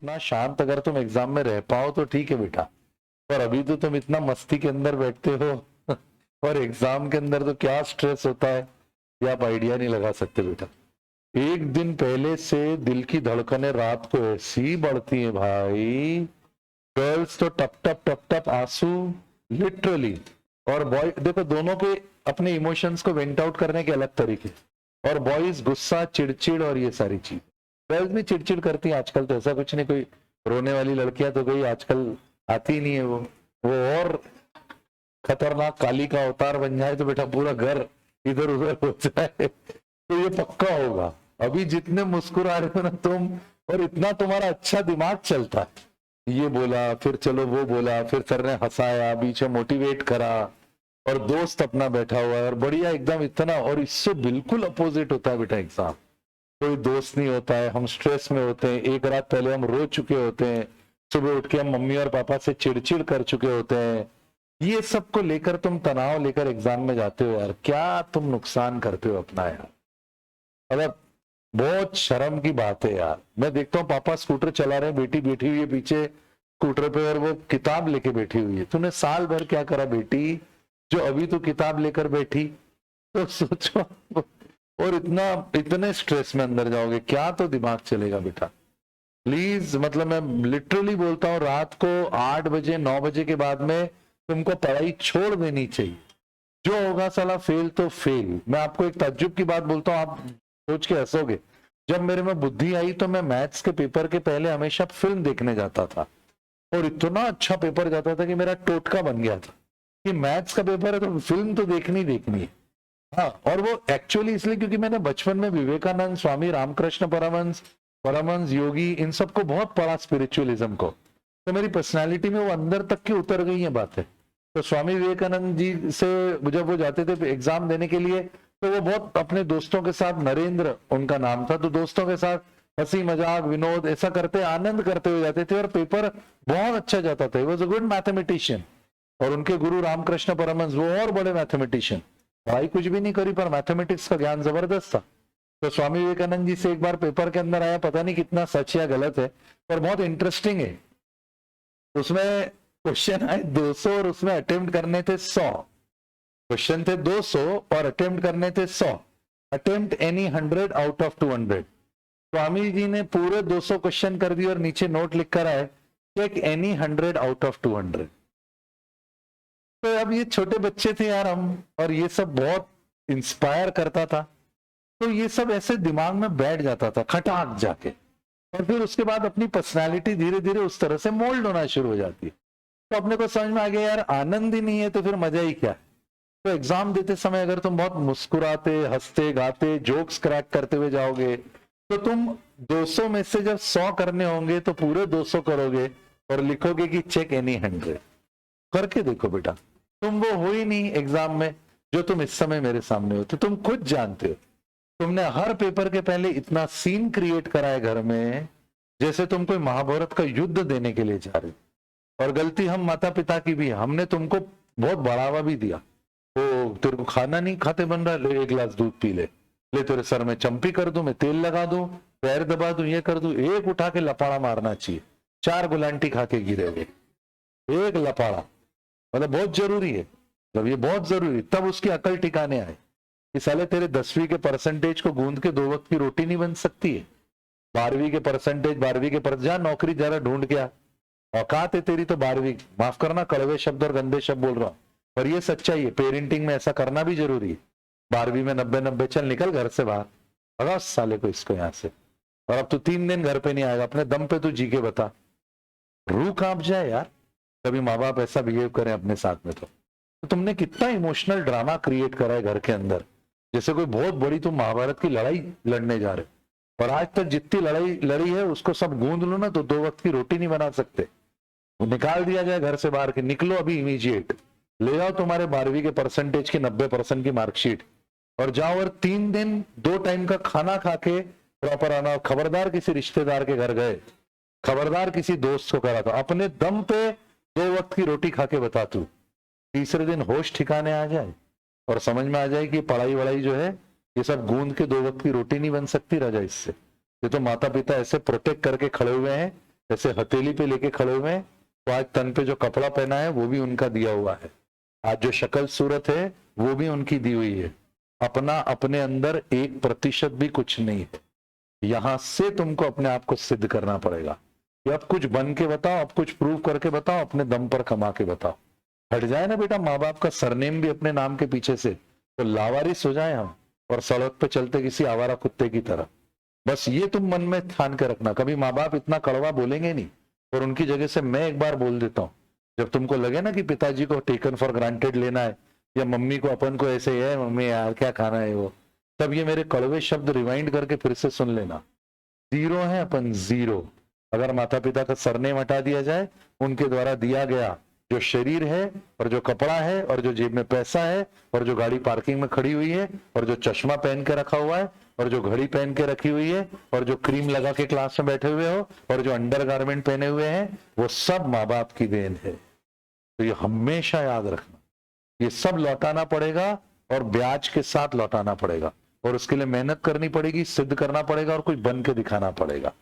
इतना शांत अगर तुम एग्जाम में रह पाओ तो ठीक है बेटा, पर अभी तो तुम इतना मस्ती के अंदर बैठते हो और एग्जाम के अंदर तो क्या स्ट्रेस होता है ये आप आइडिया नहीं लगा सकते बेटा। एक दिन पहले से दिल की धड़कनें रात को ऐसी बढ़ती हैं भाई, गर्ल्स तो टप टप आंसू लिटरली। और बॉय देखो दोनों के अपने इमोशंस को वेंट आउट करने के अलग तरीके, और बॉयज गुस्सा चिड़चिड़ और ये सारी चीज। गर्ल्स भी चिड़चिड़ करती है आजकल, तो ऐसा कुछ नहीं, कोई रोने वाली लड़कियां तो गई आजकल आती नहीं है वो और खतरनाक काली का अवतार बन जाए तो बेटा पूरा घर इधर उधर हो जाए तो ये पक्का होगा। अभी जितने मुस्कुरा रहे हो ना तुम, और इतना तुम्हारा अच्छा दिमाग चलता है, ये बोला फिर चलो वो बोला, फिर सर ने हंसाया, बीच में मोटिवेट करा, और दोस्त अपना बैठा हुआ है और बढ़िया एकदम इतना। और इससे बिल्कुल अपोजिट होता है बेटा एग्जाम, कोई दोस्त नहीं होता है, हम स्ट्रेस में होते हैं, एक रात पहले हम रो चुके होते हैं, सुबह उठ के हम मम्मी और पापा से चिड़चिड़ कर चुके होते हैं। ये सब को लेकर तुम तनाव लेकर एग्जाम में जाते हो यार, क्या तुम नुकसान करते हो अपना यार। मतलब बहुत शर्म की बात है यार। मैं देखता हूँ पापा स्कूटर चला रहे हैं, बेटी बैठी हुई है पीछे स्कूटर पे और वो किताब लेके बैठी हुई है। तूने साल भर क्या करा बेटी जो अभी तो किताब लेकर बैठी? तो सोचो, और इतने स्ट्रेस में अंदर जाओगे, क्या तो दिमाग चलेगा बेटा। प्लीज, मतलब मैं लिटरली बोलता हूँ, रात को 8 बजे 9 बजे के बाद में तुमको पढ़ाई छोड़ देनी चाहिए। जो होगा साला फेल तो फेल। मैं आपको एक ताज्जुब की बात बोलता हूँ, आप सोच के हंसोगे। जब मेरे में बुद्धि आई तो मैं मैथ्स के पेपर के पहले हमेशा फिल्म देखने जाता था, और इतना अच्छा पेपर जाता था कि मेरा टोटका बन गया था कि मैथ्स का पेपर है तो फिल्म तो देखनी देखनी है। हाँ, और वो एक्चुअली इसलिए क्योंकि मैंने बचपन में विवेकानंद, स्वामी रामकृष्ण परमहंस, परमहंस योगी, इन सबको बहुत पढ़ा, स्पिरिचुअलिज्म को, तो मेरी पर्सनालिटी में वो अंदर तक की उतर गई है बातें। तो स्वामी विवेकानंद जी से जब वो जाते थे एग्जाम देने के लिए, तो वो बहुत अपने दोस्तों के साथ, नरेंद्र उनका नाम था, तो दोस्तों के साथ हंसी मजाक विनोद ऐसा करते आनंद करते हुए जाते थे और पेपर बहुत अच्छा जाता था। Was a good mathematician. और उनके गुरु रामकृष्ण परमहंस वो और बड़े मैथमेटिशियन, पढ़ाई कुछ भी नहीं करी पर मैथमेटिक्स का ज्ञान जबरदस्त था। तो स्वामी विवेकानंद जी से एक बार पेपर के अंदर आया, पता नहीं कितना सच या गलत है पर बहुत इंटरेस्टिंग है। उसमें क्वेश्चन आए 200 और उसमें अटेम्प्ट करने थे 100। क्वेश्चन थे 200 और अटेम्प्ट करने थे 100। Attempt any 100 out of 200। Swami ji ने पूरे 200 क्वेश्चन कर दिए और नीचे नोट लिख कर आए, चेक एनी 100 आउट ऑफ 200। तो अब ये छोटे बच्चे थे यार हम, और ये सब बहुत इंस्पायर करता था, तो ये सब ऐसे दिमाग में बैठ जाता था खटाक जाके, और फिर उसके बाद अपनी पर्सनालिटी धीरे धीरे उस तरह से मोल्ड होना शुरू हो जाती है। तो अपने को समझ में आ गया यार आनंद ही नहीं है तो फिर मजा ही क्या है। तो एग्जाम देते समय अगर तुम बहुत मुस्कुराते हंसते गाते जोक्स क्रैक करते हुए जाओगे, तो तुम 200 में से जब 100 करने होंगे तो पूरे 200 करोगे और लिखोगे कि चेक एनी 100। करके देखो बेटा, तुम वो हो ही नहीं एग्जाम में जो तुम इस समय मेरे सामने हो। तो तुम खुद जानते हो, तुमने हर पेपर के पहले इतना सीन क्रिएट करा है घर में जैसे तुम कोई महाभारत का युद्ध देने के लिए जा रहे हो। और गलती हम माता पिता की भी है, हमने तुमको बहुत बढ़ावा भी दिया। वो तेरे को खाना नहीं खाते बन रहा, ले 1 गिलास दूध पी ले, ले तेरे सर में चंपी कर दूं, मैं तेल लगा दूं, पैर दबा दूं, ये कर दूं। एक उठा के लपाड़ा मारना चाहिए, 4 गुलांटी खा के गिरे हुए, एक लपाड़ा, मतलब बहुत जरूरी है। जब ये बहुत जरूरी, तब उसकी अकल टिकाने आए कि साले तेरे 10वीं के परसेंटेज को गूंद के 2 वक्त की रोटी नहीं बन सकती है। 12वीं के परसेंटेज, 12वीं के जा नौकरी जरा ढूंढ के आ, औकात है तेरी तो 12वीं। माफ करना कड़वे शब्द और गंदे शब्द बोल रहा हूं, पर ये सच्चाई है। पेरेंटिंग में ऐसा करना भी जरूरी है। 12वीं में 90-90, चल निकल घर से बाहर, भगा उस साले को, इसको यहां से। और अब तू 3 दिन घर पे नहीं आएगा, अपने दम पे तू जी के बता। रूह कांप जाए यार कभी माँ बाप ऐसा बिहेव करें अपने साथ में। तो तुमने कितना इमोशनल ड्रामा क्रिएट करा है घर के अंदर, जैसे कोई बहुत बड़ी तुम महाभारत की लड़ाई लड़ने जा रहे हो। और आज तक जितनी लड़ाई लड़ी है उसको सब गूंद लो ना तो 2 वक्त की रोटी नहीं बना सकते। वो निकाल दिया जाए घर से बाहर के, निकलो अभी इमीडिएट, ले जाओ तुम्हारे 12वीं के परसेंटेज की 90% की मार्कशीट और जाओ, और 3 दिन 2 टाइम का खाना खा के प्रॉपर आना। खबरदार किसी रिश्तेदार के घर गए खबरदार किसी दोस्त को करा था, अपने दम पे 2 वक्त की रोटी खा के बता तू, तीसरे दिन होश ठिकाने आ जाए और समझ में आ जाए कि पढ़ाई वढ़ाई जो है ये सब गूंद के 2 वक्त की रोटी नहीं बन सकती राजा। इससे ये तो माता पिता ऐसे प्रोटेक्ट करके खड़े हुए हैं, जैसे हथेली पे लेके खड़े हुए हैं। तो आज तन पे जो कपड़ा पहना है वो भी उनका दिया हुआ है, आज जो शक्ल सूरत है वो भी उनकी दी हुई है। अपना अपने अंदर 1% भी कुछ नहीं है। यहां से तुमको अपने आप को सिद्ध करना पड़ेगा कि अब कुछ बन के बताओ, अब कुछ प्रूव करके बताओ, अपने दम पर कमा के बताओ। हट जाए ना बेटा माँ बाप का सरनेम भी अपने नाम के पीछे से, तो लावारिस हो जाए हम और सड़क पे चलते किसी आवारा कुत्ते की तरह। बस ये तुम मन में ठान के रखना, कभी माँ बाप इतना कड़वा बोलेंगे नहीं। और उनकी जगह से मैं एक बार बोल देता हूँ, जब तुमको लगे ना कि पिताजी को टेकन फॉर ग्रांटेड लेना है या मम्मी को अपन को ऐसे है, मम्मी यार क्या खाना है वो, तब ये मेरे कड़वे शब्द रिवाइंड करके फिर से सुन लेना। 0 है अपन, 0। अगर माता पिता का सरनेम हटा दिया जाए, उनके द्वारा दिया गया जो शरीर है और जो कपड़ा है और जो जेब में पैसा है और जो गाड़ी पार्किंग में खड़ी हुई है और जो चश्मा पहन के रखा हुआ है और जो घड़ी पहन के रखी हुई है और जो क्रीम लगा के क्लास में बैठे हुए हो और जो अंडरगारमेंट पहने हुए हैं, वो सब माँ बाप की देन है। तो ये हमेशा याद रखना, ये सब लौटाना पड़ेगा और ब्याज के साथ लौटाना पड़ेगा, और उसके लिए मेहनत करनी पड़ेगी, सिद्ध करना पड़ेगा और कुछ बन के दिखाना पड़ेगा।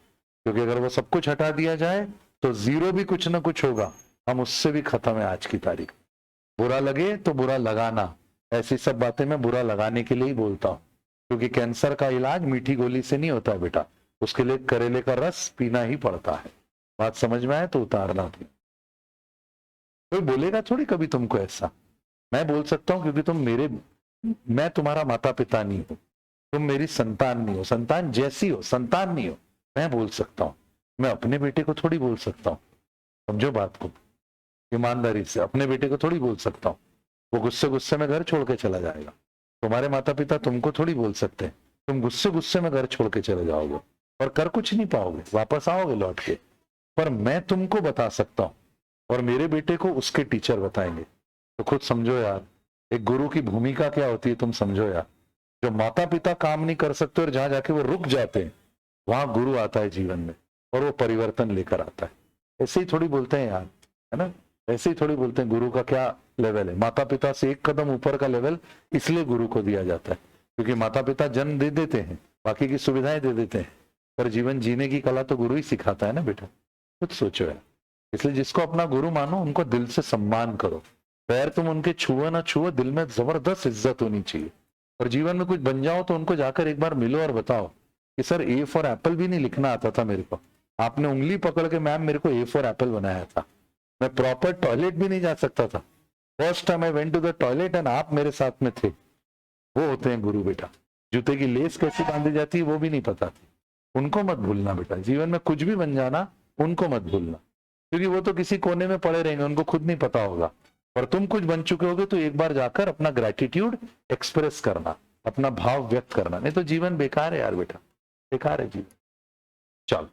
क्योंकि अगर वो सब कुछ हटा दिया जाए तो 0 भी कुछ ना कुछ होगा, हम उससे भी खत्म है आज की तारीख। बुरा लगे तो बुरा लगाना, ऐसी सब बातें मैं बुरा लगाने के लिए ही बोलता हूँ, क्योंकि कैंसर का इलाज मीठी गोली से नहीं होता है बेटा, उसके लिए करेले का रस पीना ही पड़ता है। बात समझ में आए तो उतारना थी। कोई बोलेगा थोड़ी कभी तुमको ऐसा, मैं बोल सकता हूँ क्योंकि मैं तुम्हारा माता पिता नहीं हूं, तुम मेरी संतान नहीं हो, संतान जैसी हो, संतान नहीं हो। मैं बोल सकता हूँ, मैं अपने बेटे को थोड़ी बोल सकता हूँ, समझो बात को ईमानदारी से, अपने बेटे को थोड़ी बोल सकता हूँ, वो गुस्से में घर छोड़ के चला जाएगा। तुम्हारे माता पिता तुमको थोड़ी बोल सकते हैं, तुम गुस्से में घर छोड़ के चले जाओगे और कर कुछ नहीं पाओगे, वापस आओगे लौट के। पर मैं तुमको बता सकता हूँ और मेरे बेटे को उसके टीचर बताएंगे। तो खुद समझो यार, एक गुरु की भूमिका क्या होती है, तुम समझो यार। जो माता पिता काम नहीं कर सकते और जहां जाके वो रुक जाते हैं, वहां गुरु आता है जीवन में और वो परिवर्तन लेकर आता है। ऐसे ही थोड़ी बोलते हैं यार, है ना, ऐसे ही थोड़ी बोलते हैं गुरु का क्या लेवल है। माता पिता से 1 कदम ऊपर का लेवल इसलिए गुरु को दिया जाता है क्योंकि माता पिता जन्म दे देते हैं, बाकी की सुविधाएं दे देते हैं, पर जीवन जीने की कला तो गुरु ही सिखाता है ना बेटा। कुछ सोचो यार। इसलिए जिसको अपना गुरु मानो उनको दिल से सम्मान करो, पैर तुम उनके छुओ ना छुओ, दिल में जबरदस्त इज्जत होनी चाहिए। और जीवन में कुछ बन जाओ तो उनको जाकर एक बार मिलो और बताओ कि सर ए फॉर एप्पल भी नहीं लिखना आता था मेरे को, आपने उंगली पकड़ के मैम मेरे को ए फॉर एप्पल बनाया था, मैं प्रॉपर टॉयलेट भी नहीं जा सकता था, first time I went to the toilet and आप मेरे साथ में थे। वो होते हैं गुरु बेटा। जूते की लेस कैसे बांधी जाती है वो भी नहीं पता थी, उनको मत भूलना बेटा। जीवन में कुछ भी बन जाना, उनको मत भूलना, क्योंकि वो तो किसी कोने में पड़े रहेंगे, उनको खुद नहीं पता होगा। पर तुम कुछ बन चुके होगे तो एक बार जाकर अपना ग्रेटिट्यूड एक्सप्रेस करना, अपना भाव व्यक्त करना, नहीं तो जीवन बेकार है यार बेटा, बेकार है जीवन। चलो।